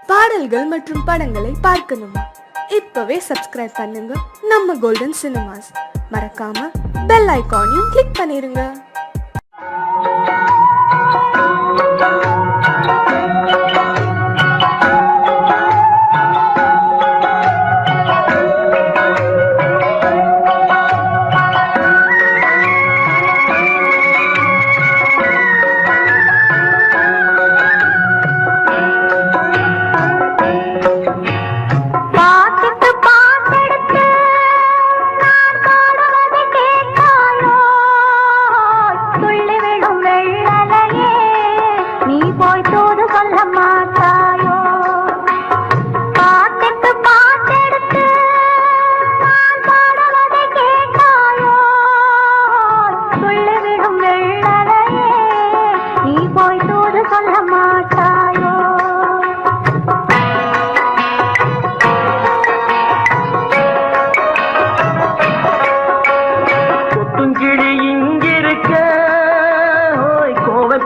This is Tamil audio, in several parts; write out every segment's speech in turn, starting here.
பாடல்கள் மற்றும் படங்களை பார்க்கணுமா? இப்பவே சப்ஸ்கிரைப் பண்ணுங்க நம்ம கோல்டன் சினிமாஸ். மறக்காம பெல் ஐகானையும் கிளிக் பண்ணிருங்க.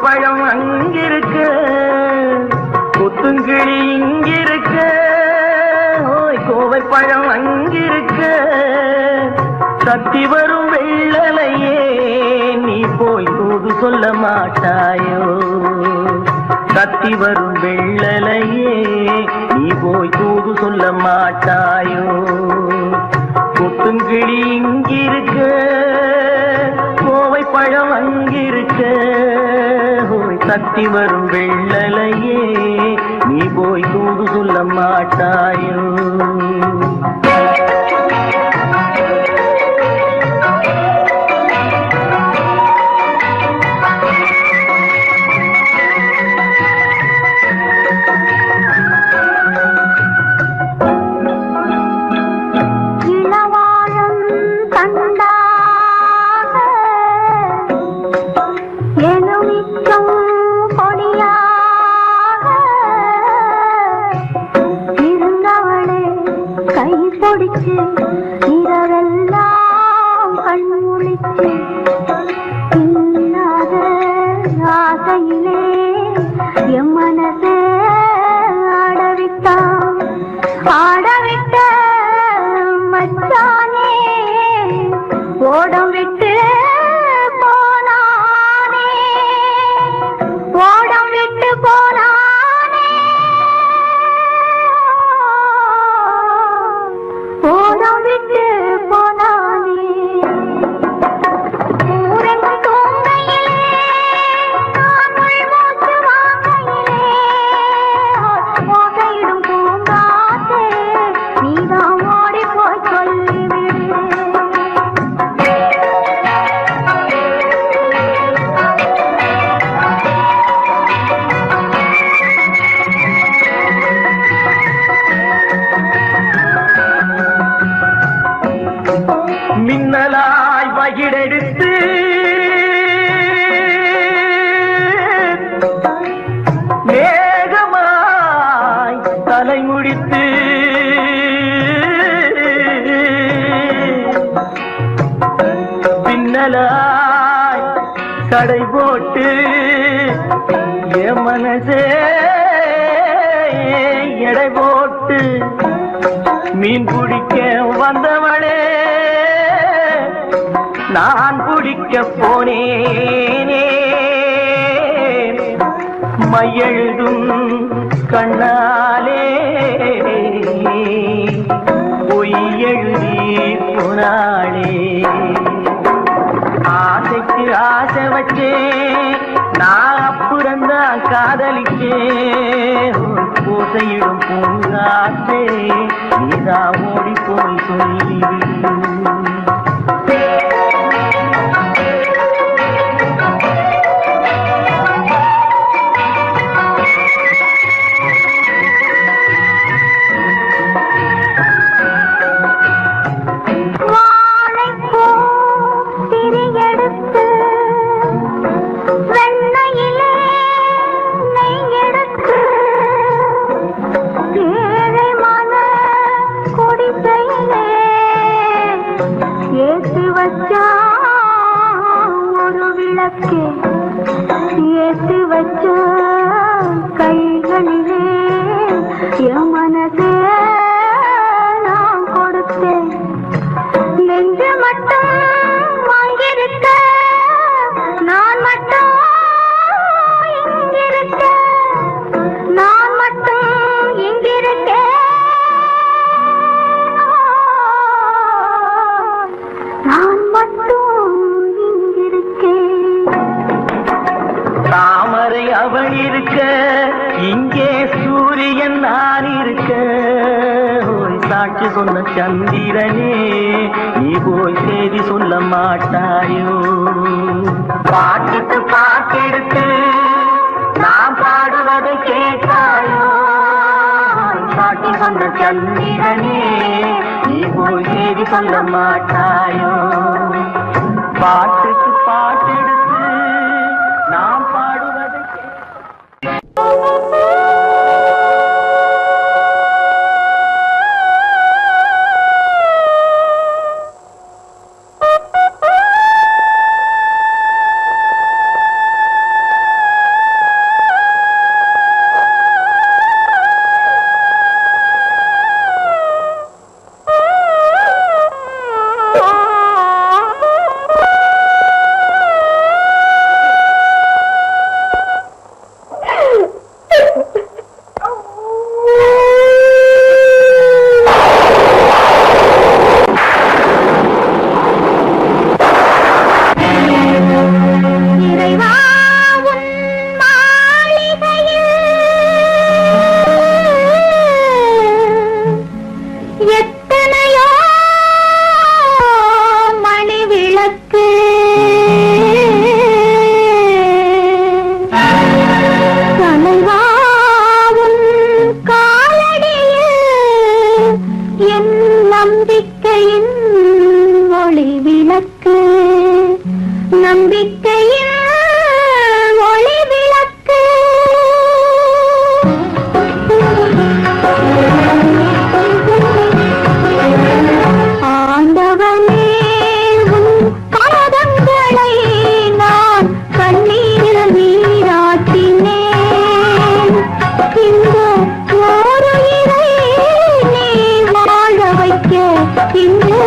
பழம் அங்கிருக்க, கொத்துங்கிளி இங்கிருக்க, ஓய் கோவை பழம் அங்கிருக்க, சத்தி வரும் வெள்ளலையே நீ போய் தூது சொல்ல மாட்டாயோ? சத்தி வரும் வெள்ளலையே நீ போய் தூது சொல்ல மாட்டாயோ? கொத்துங்கிளி இங்கிருக்க, கோவை பழம் அங்கிருக்க, சத்தி வரும் வெள்ளலையே நீ போய் தூது சொல்ல மாட்டாயோ? இரவெல்லாம் கண்முழிச்சு இல்லாத ஆசையிலே என் மனசே ஆடவிட்ட மச்சானே ஓடம் விட்டு போனானே, ஓடம் விட்டு போனானே, ஓடம் விட்டு போனானே. ஊரெங்கும் தூங்கையிலே நான் உள்மூச்சு வாங்கையிலே ஓசையிடும் பூங்காற்றே நீதான் ஓடி போய் சொல்லிவிடு. மின்னலாய் வகிடெடுத்து மேகமாய் தலைமுடித்து பின்னலாய் கடை போட்டு என் மனசே எடை போட்டு மீன் பிடிக்க வந்தவளே நான் பிடிக்க போனேனே, மையெழுதும் கண்ணாலே பொய் எழுதி போனாளே. ஆசைக்கு ஆசை வச்சே நான் அப்புறந்தான் காதலிச்சே, பூசையிடும் பூங்காற்றே நீதான் ஓடி போய் சொல்லிவிடு. ஏழை மன குடிசையிலே என் மனசே நான் கொடுத்தேன், நெஞ்சு மட்டும் வாங்கியிருக்க, நான் மட்டும் இங்கிருக்க, நான் மட்டும் இங்கிருக்கேன், நான் மட்டும் இங்கிருக்கேன். தாமரை அவள் இருக்க, இங்கே சூரியன் நான் இருக்க, ஓய் சாட்சி சொன்ன சந்திரனே, நீ போய் செய்தி சொல்ல மாட்டாயோ? பாட்டுக்கு பாட்டெடுத்து நான் பாடுவதை கேட்டாயோ? சாட்சி சொன்ன சந்திரனே, நீ போய் செய்தி சொல்ல மாட்டாயோ? பாட்டுக்கு பாட்டெடுத்து நாம் பாடுவதை நம்பிக்கையின் ஒளி விளக்கு. ஆண்டவனே உன் பாதங்களை நான் கண்ணீரில் நீராட்டினேன். இந்த ஓருயிரை நீ வாழ வைக்க இன்று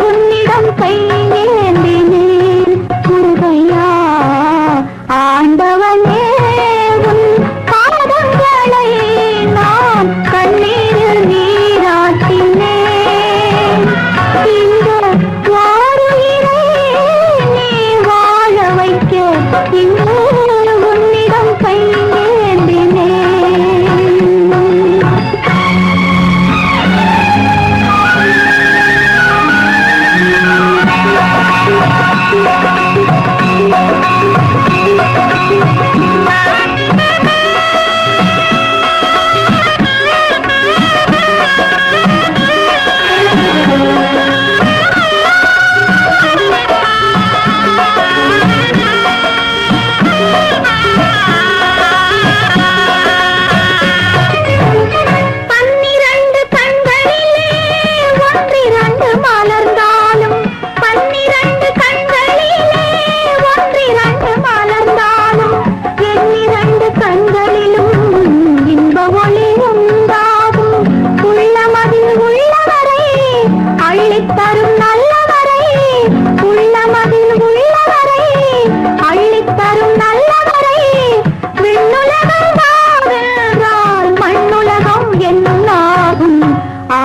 உன்னிடம் கையேந்தினேன். முருகையா ஆண்டவனே உன் பாதங்களை நான் கண்ணீரில் நீராட்டினேன். இந்த ஓருயிரை நீ வாழ வைக்க இன்று உன்னிடம் கையேந்தினேன்.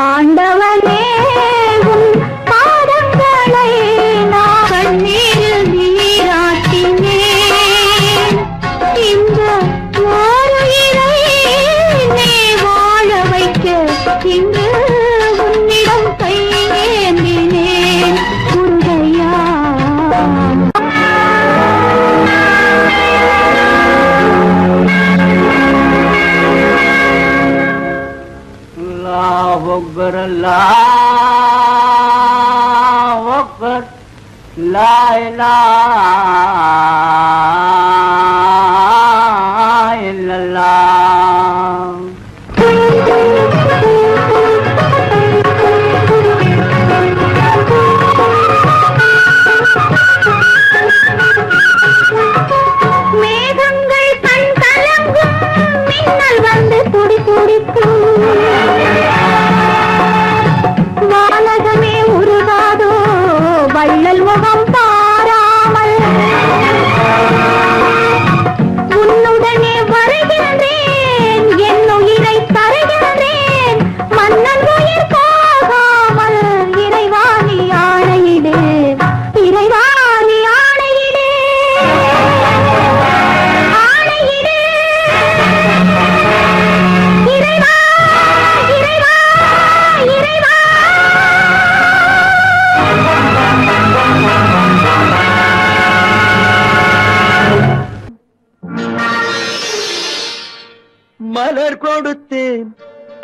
ஆண்டவனே உன் பாதங்களை நான் கண்ணீரில் நீராட்டினேன். இந்த ஓருயிரை நீ வாழ வைக்க இன்று உன்னிடம் கையேந்தினேன். முருகையா अकबर अल्लाह अकबर ला इलाहा इल्लल्लाह। மேகங்கள் கண் கலங்கும், மின்னல் வந்து துடி துடிக்கும்,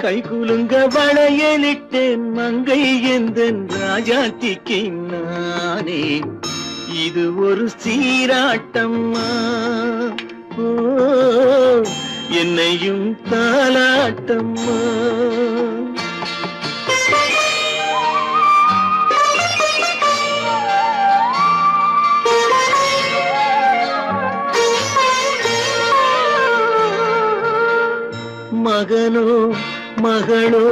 கை குலுங்க வளையலிட்டேன் மங்கை எந்தன் ராஜாத்திக்கு நானே. இது ஒரு சீராட்டம்மா, ஓ என்னையும் தாலாட்டம்மா. மகனோ மகளோ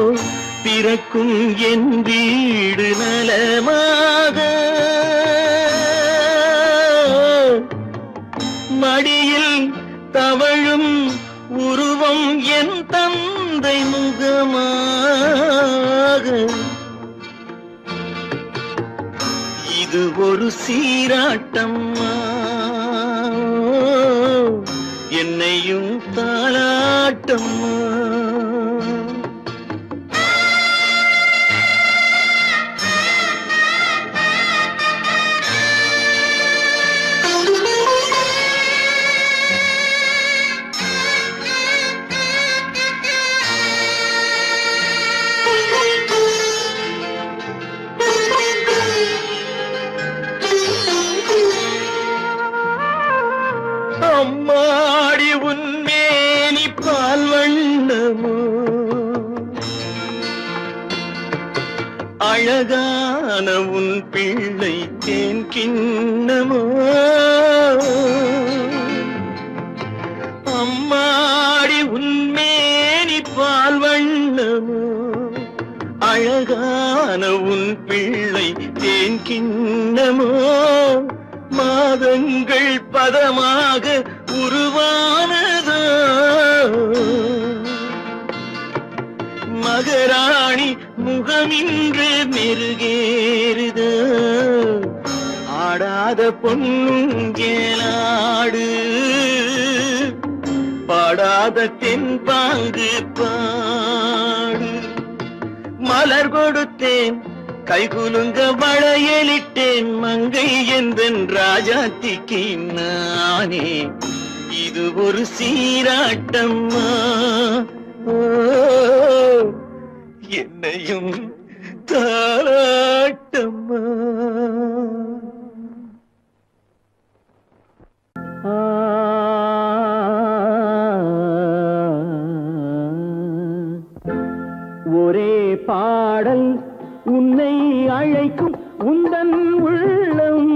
பிறக்கும் என் வீடு நலமாக, மடியில் தவழும் உருவம் என் தந்தை முகமாக. இது ஒரு சீராட்டம்மா, என்னையும் தாலாட்டம்மா. அம்மாடி உன்மேனி பால் வண்ணமோ, அழகான உன் பிள்ளை தேன் கிண்ணமோ. அம்மாடி உன்மேனி பால் வண்ணமோ, அழகான உன் பிள்ளை தேன் கிண்ணமோ. மாதங்கள் பதமாக உருவானதோ, மகராணி முகமின்று மெருகேறுதோ. ஆடாத பொன்னுங்கேலாடு, பாடாத தென்பாங்கு பாடு. மலர் கொடுத்தேன் கை குலுங்க வளையலிட்டேன் மங்கை எந்தன் ராஜாத்திக்கு நானே. இது ஒரு சீராட்டம்மா, ஓ என்னையும் தாலாட்டம்மா. ஒரே பாடல் உன்னை அழைக்கும், உந்தன் உள்ளம்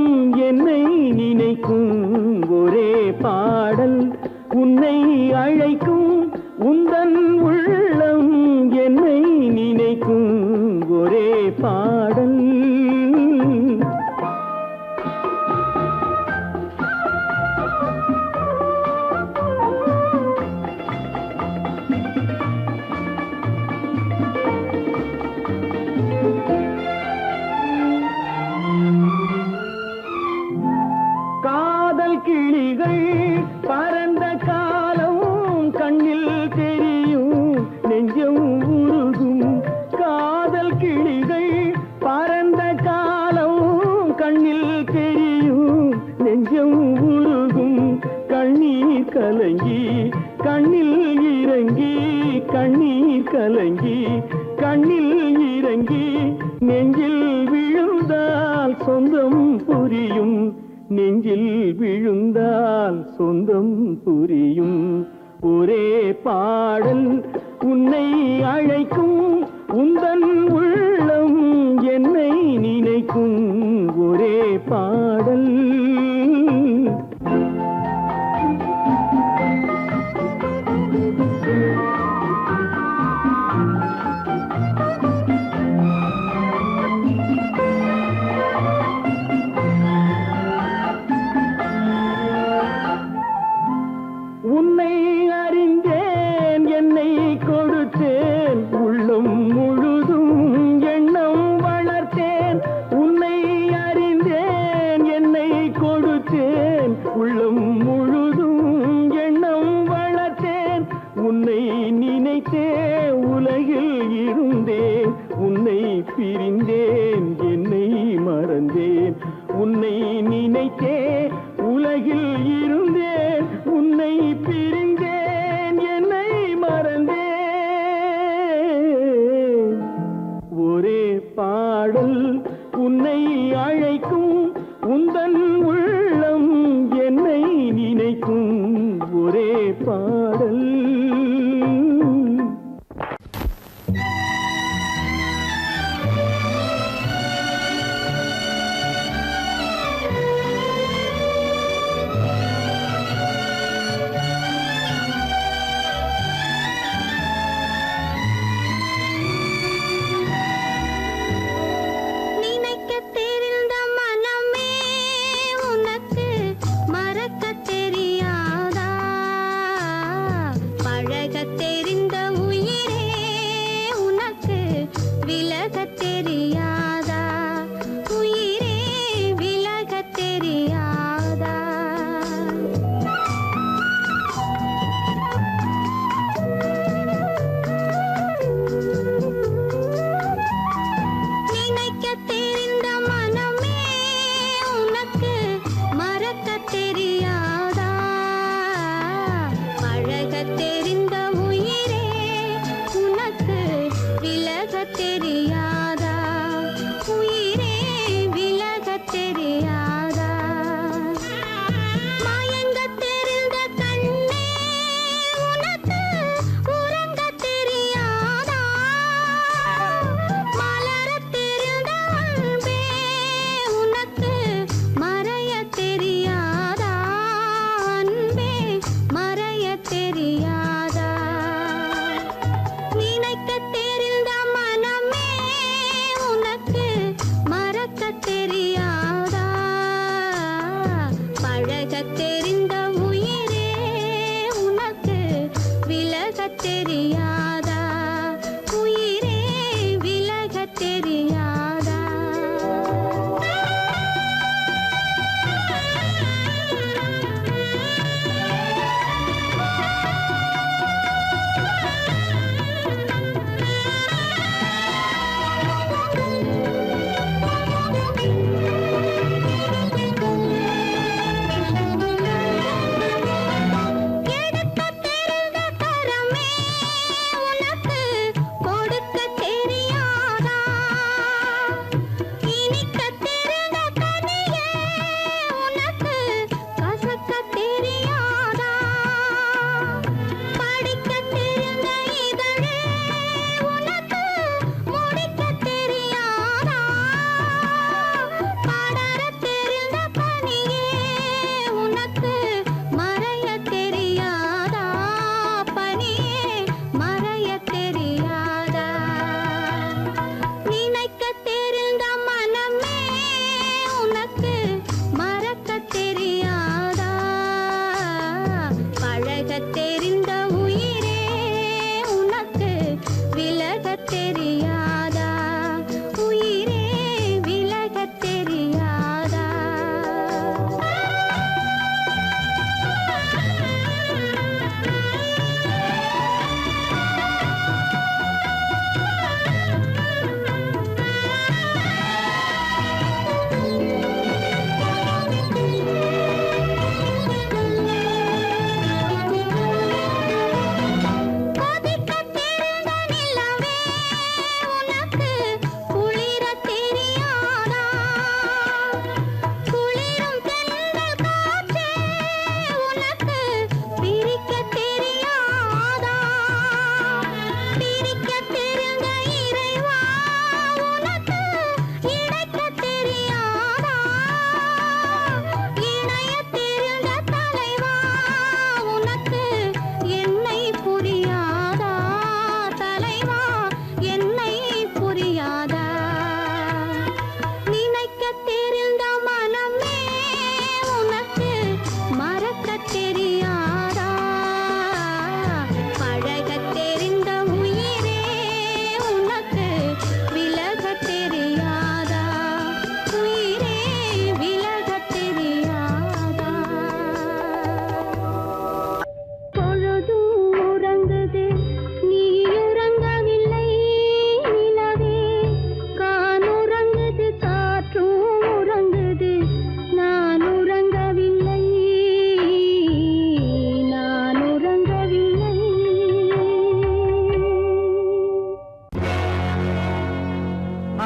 என்னை நினைக்கும். ஒரே பாடல் உன்னை அழைக்கும், உந்தன் உள்ளம் என்னை நினைக்கும். ஒரே பாடல். கிளிகள் பறந்த காலம் கண்ணில் தெரியும், நெஞ்சம் உருகும். காதல் கிளிகள் பறந்த காலம் கண்ணில் தெரியும், நெஞ்சம் உருகும். கண்ணீர் கலங்கி கண்ணில் இறங்கி, கண்ணீர் கலங்கி கண்ணில் இறங்கி, நெஞ்சில் விழுந்தால் சொந்தம் புரியும். நெஞ்சில் விழுந்தால் சொந்தம் புரியும். ஒரே பாடல் உன்னை அழைக்கும், உந்தன் உள்ளம் என்னை நினைக்கும். ஒரே பாடல். உன்னை அறிந்தேன், என்னை கொடுத்தேன், உள்ளம் முழுதும் எண்ணம் வளர்த்தேன். உன்னை அறிந்தேன், என்னை கொடுத்தேன், உள்ளம் முழுதும் எண்ணம் வளர்த்தேன். உன்னை நினைத்தே உலகில் இருந்தேன், உன்னை பிரிந்தேன், என்னை மறந்தேன். உன்னை நினைத்தே உலகில் இருந்தேன், உன்னை பிரிந்தேன், என்னை மறந்தேன். பாடல் உன்னை அழைக்கும் உந்தன் உள்ளம் என்னை நினைக்கும் ஒரே பாடல். நீ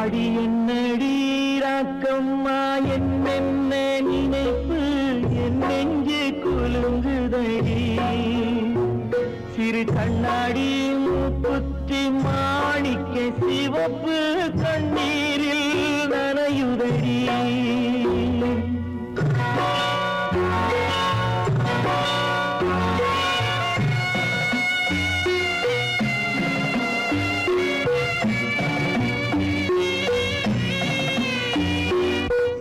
அடி என்னடி ராக்கம்மா என்னென்ன நினைப்பு என் நெஞ்சு குலுங்குதடி சிறு கண்ணாடி மூக்குத்தி மாணிக்க சிவப்பு கண்ணீரில் நனையுதடி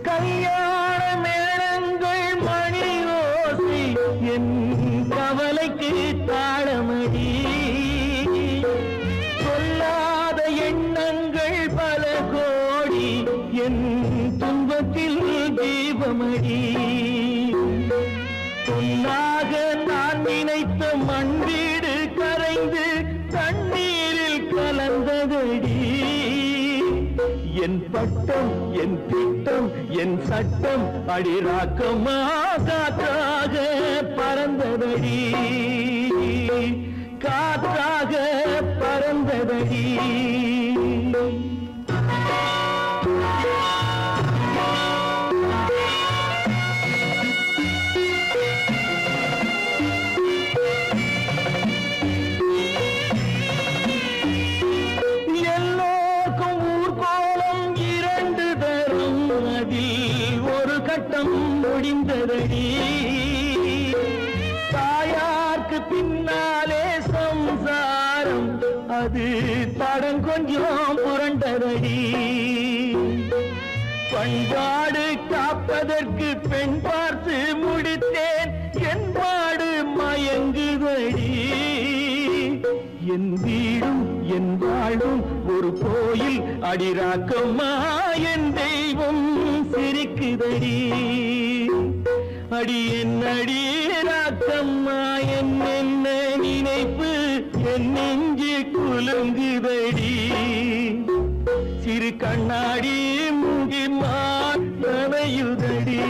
கல்யாண மேளங்கள் மணி ஓசை என் கவலைக்கு தாளமடி சொல்லாத எண்ணங்கள் பல கோடி என் துன்பத்தில் தீபமடி பொன்னாக நான் நினைத்த மண் வீடு கரைந்து தண்ணீரில் கலந்ததடி என் பட்டம் என் திட்டம் என் சட்டம் அடிராக்கமா காற்றாக பறந்ததடி காற்றாக பறந்ததடி எல்லோருக்கும் ஊர்கோலம் இரண்டு தரும் அதில் ஒரு கட்டம் முடிந்ததடி தாயார்க்கு பின்னாலே சம்சாரம் அது தடம் கொஞ்சம் புரண்டதடி பண்பாடு காப்பதற்கு பெண் பார்த்து முடித்தேன் என்பாடு மயங்குதடி என் வீடும் என் வாழும் ஒரு கோயில் அடிராக்கம்மா என் தெய்வம் சிரிக்குதடி அடி என் அடிராக்கம்மா என்ன நினைப்பு என் நெஞ்சு குலுங்குதடி சிறு கண்ணாடி மூங்கி மானையுதடி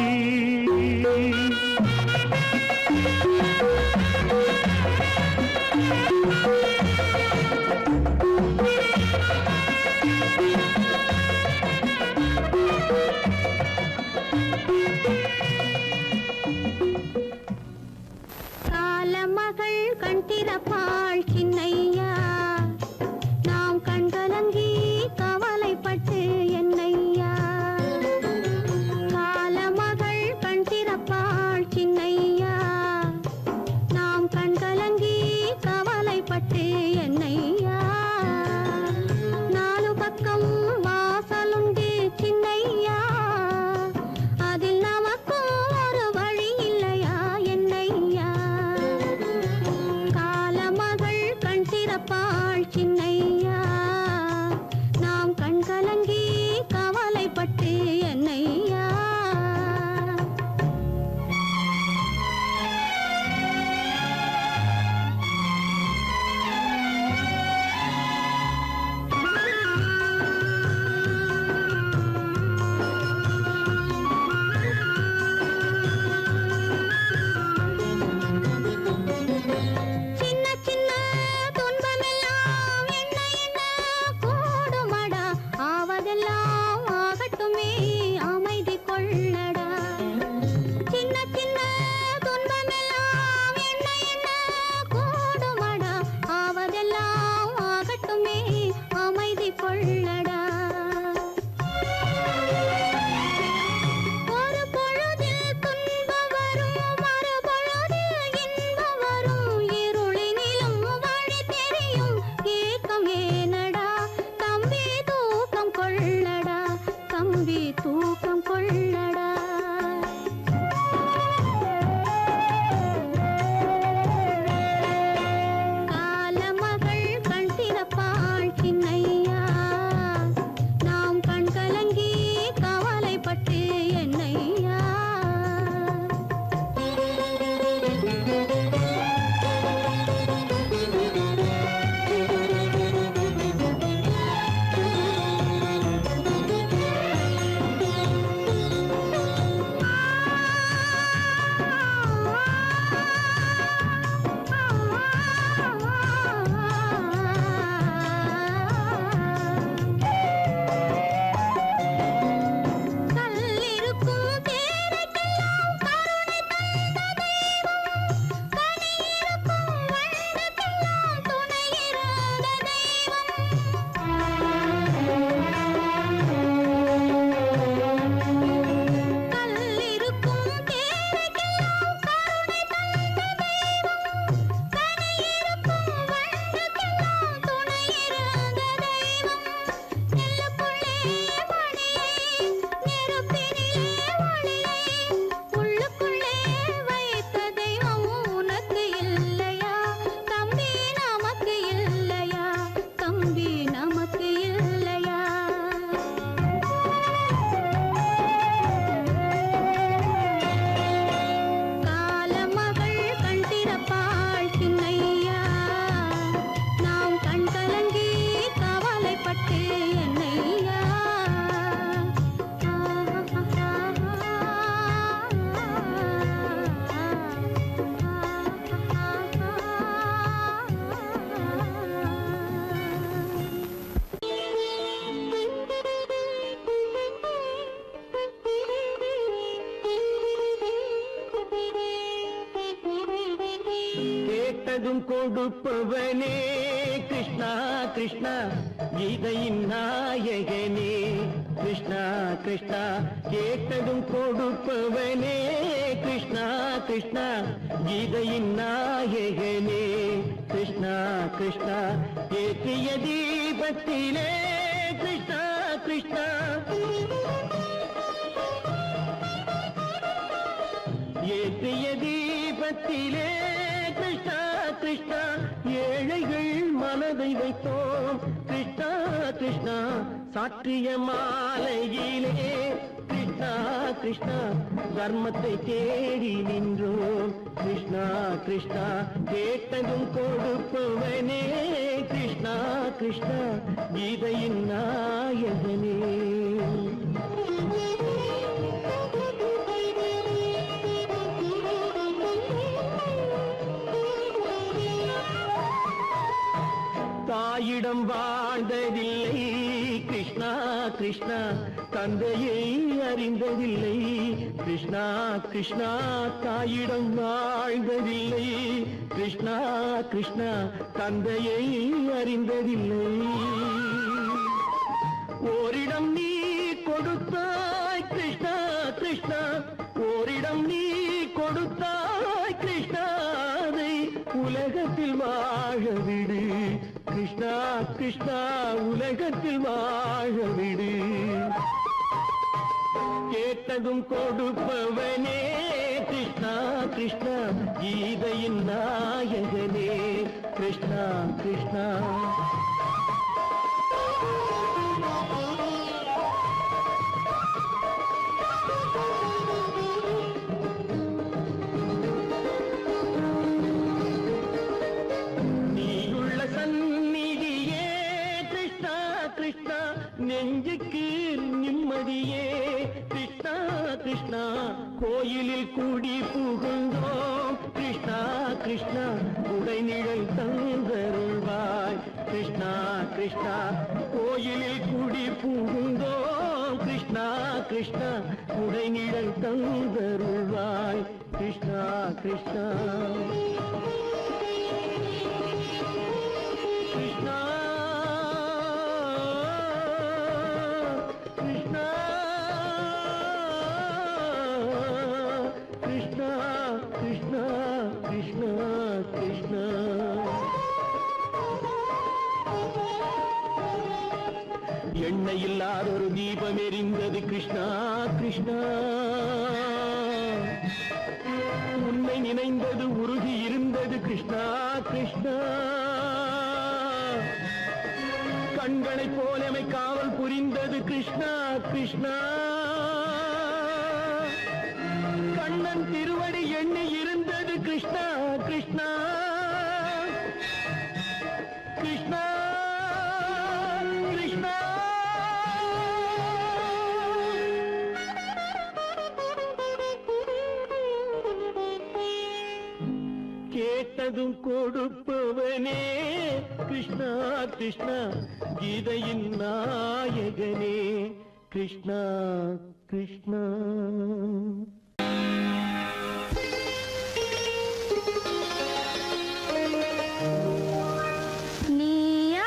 காலமகள் கண் திறப்பாள் சின்னையா தம்பி நமக்கு இல்லையா? காலமகள் கண் திறப்பாள் சின்னையா, நாம் கண் கலங்கி கவலைப்பட்டு என்னையா. கேட்டதும் கொடுப்பவனே கிருஷ்ணா கிருஷ்ணா, கீதையின் நாயகனே கிருஷ்ணா கிருஷ்ணா. கேட்டதும் கொடுப்பவனே கிருஷ்ணா கிருஷ்ணா, கீதையின் நாயகனே கிருஷ்ணா கிருஷ்ணா. ஏற்றிய தீபத்திலே கிருஷ்ணா கிருஷ்ணா, ஏற்றிய தீபத்திலே கிருஷ்ணா கிருஷ்ணா, ஏழைகள் மனதை வைத்தோம் கிருஷ்ணா கிருஷ்ணா. சாற்றிய மாலையிலே கிருஷ்ணா கிருஷ்ணா, தர்மத்தை தேடி நின்றோம் கிருஷ்ணா கிருஷ்ணா. கேட்டதும் கொடுப்பவனே கிருஷ்ணா கிருஷ்ணா, கீதையின் நாயகனே. தாயிடம் வாழ்ந்ததில்லை கிருஷ்ணா கிருஷ்ணா, தந்தையை அறிந்ததில்லை கிருஷ்ணா கிருஷ்ணா. தாயிடம் வாழ்ந்ததில்லை கிருஷ்ணா கிருஷ்ணா, தந்தையை அறிந்ததில்லை. ஓரிடம் நீ கொடுத்தாய் கிருஷ்ணா கிருஷ்ணா, ஓரிடம் நீ கொடுத்தாய் கிருஷ்ணா. அதை உலகத்தில் வாழ விடு கிருஷ்ணா கிருஷ்ணா, உலகத்தில் வாழ விடு. கேட்டதும் கொடுப்பவனே கிருஷ்ணா கிருஷ்ணா, கீதையின் நாயகனே கிருஷ்ணா கிருஷ்ணா. நெஞ்சுக்கு நிம்மதியே கிருஷ்ணா கிருஷ்ணா, கோயிலில் கூடி புகுந்தோம் கிருஷ்ணா கிருஷ்ணா. உடைநிழல் தந்தருள்வாய் கிருஷ்ணா கிருஷ்ணா, கோயிலில் கூடி புகுந்தோம் கிருஷ்ணா கிருஷ்ணா. உடைநிழல் தந்தருள்வாய் கிருஷ்ணா கிருஷ்ணா. கிருஷ்ணா கிருஷ்ணா கிருஷ்ணா கிருஷ்ணா. எண்ணெய் இல்லாத ஒரு தீபம் எரிந்தது கிருஷ்ணா கிருஷ்ணா. உன்னை நினைந்தது உருகி இருந்தது கிருஷ்ணா கிருஷ்ணா. கண்களைப் போலமை காவல் புரிந்தது கிருஷ்ணா கிருஷ்ணா. கண்ணன் திருவடி எண்ணி இருந்தது கிருஷ்ணா கிருஷ்ணா கிருஷ்ணா கிருஷ்ணா. கேட்டதும் கொடுப்பவனே கிருஷ்ணா கிருஷ்ணா, கீதையின் நாயகனே கிருஷ்ணா கிருஷ்ணா. நீயா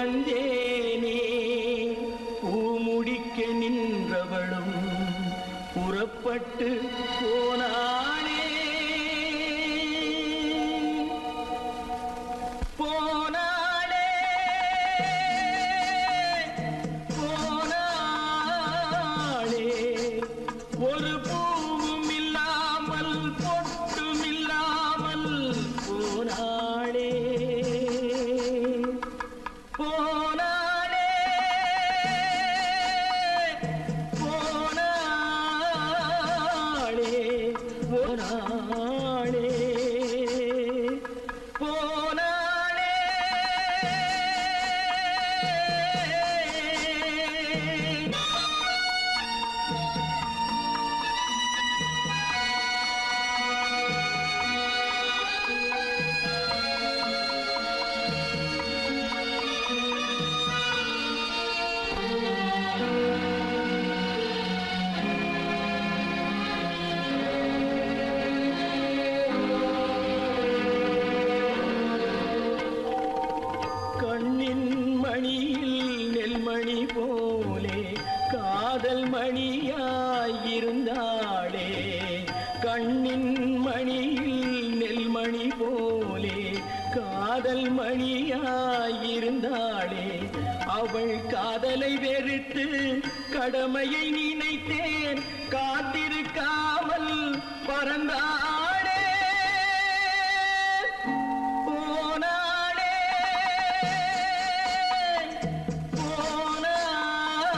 வந்தேனே பூமுடிக்க நின்றவளும் புறப்பட்டு போனாளே போனாளே போனாளே ஒரு பூவும் இல்லாமல் பொட்டும் இல்லாமல் போனாளே போனாளே போனாளே போனாளே போனாளே கண்ணின் மணியில் நெல்மணி போலே காதல் மணியாயிருந்தாளே கண்ணின் மணியில் நெல்மணி போலே காதல் மணியாயிருந்தாளே அவள் காதலை வெறுத்து கடமையை நினைத்தேன் காத்திருக்காமல் பறந்தாளே போனாளே போனாளே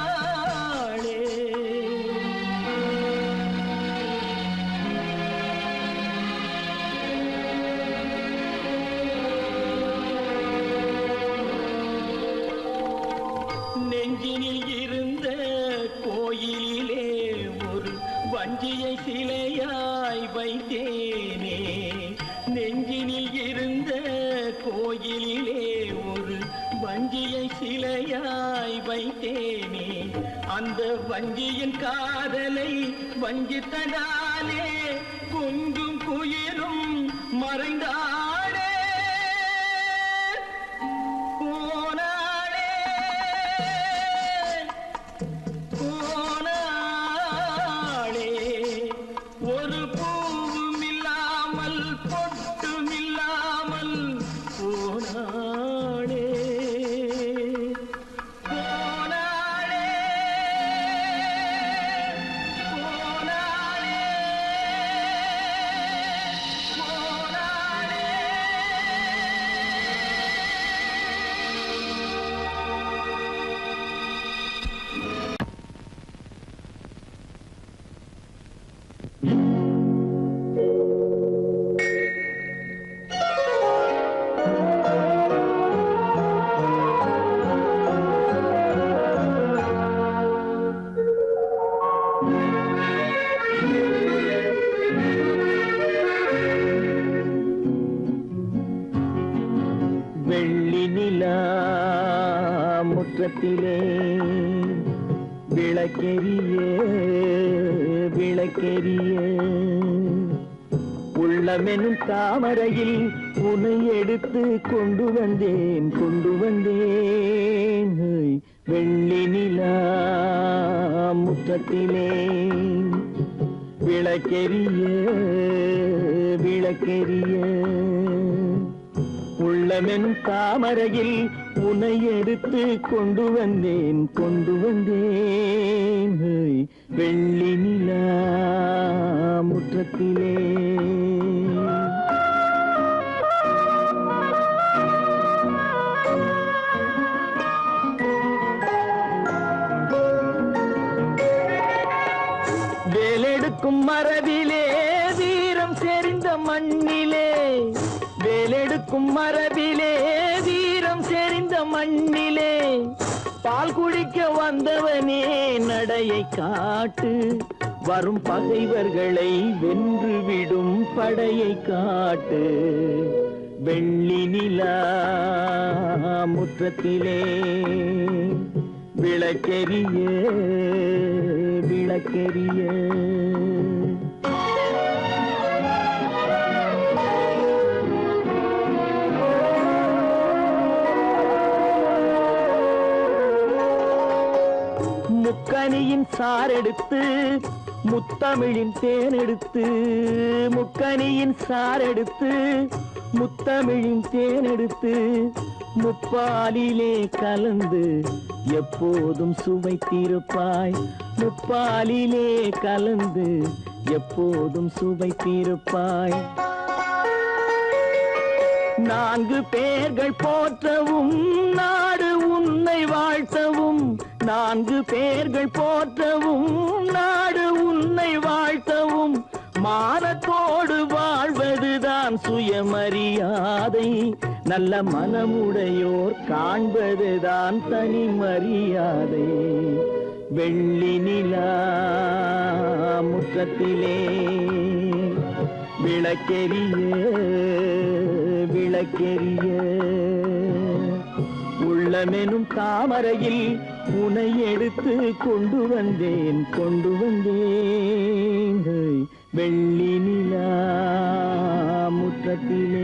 நெஞ்சினில் இருந்த கோயிலே ஒரு வஞ்சியை சிலையாய் வைத்தேனே நெஞ்சினில் இருந்த கோயிலே ஒரு வஞ்சியை சிலையாய் வைத்தேனே அந்த வஞ்சியின் காதலை வஞ்சித்ததாலே குஞ்சும் குயிலும் மறைந்தாளே போனாளே போனாளே ஒரு பூவும் இல்லாமல் பொட்டும் இல்லாமல் போனாளே போனாளே போனாளே வெள்ளி நிலா முற்றத்திலே விளக்கெரிய விளக்கெரிய உள்ளமெனும் தாமரையில் உன்னை எடுத்து கொண்டு வந்தேன் வெள்ளி நிலா முற்றத்திலே விளக்கெரிய விளக்கெரிய உள்ளமென் தாமரையில் உன்னை எடுத்து கொண்டு வந்தேன் வெள்ளி நிலா முற்றத்திலே வேலெடுக்கும் மரபிலே வீரம் செறிந்த மண்ணிலே வேலெடுக்கும் மரபிலே வீரம் செறிந்த மண்ணிலே பால் குடிக்க வந்தவனே நடையை காட்டு வரும் பகைவர்களை வென்று விடும் படையை காட்டு வெள்ளி நிலா முற்றத்திலே விளக்கெரிய விளக்கெரிய முக்கனியின் சாரெடுத்து முத்தமிழின் தேனெடுத்து முக்கனியின் சாரெடுத்து முத்தமிழின் தேனெடுத்து முப்பாலிலே கலந்து எப்போதும் சுவைத்திருப்பாய் முப்பாலிலே கலந்து எப்போதும் சுவைத்திருப்பாய் நான்கு பேர்கள் போற்றவும் நாடு உன்னை வாழ்த்தவும் நான்கு பேர்கள் போற்றவும் நாடு உன்னை வாழ்த்தவும் மானத்தோடு வாழ்வதுதான் சுயமரியாதை நல்ல மனமுடையோர் காண்பதுதான் தனி மரியாதை வெள்ளி நிலா முற்றத்திலே விளக்கெரிய விளக்கெரிய உள்ளமெனும் தாமரையில் உனை எடுத்து கொண்டு வந்தேன் வெள்ளி நிலா முற்றத்திலே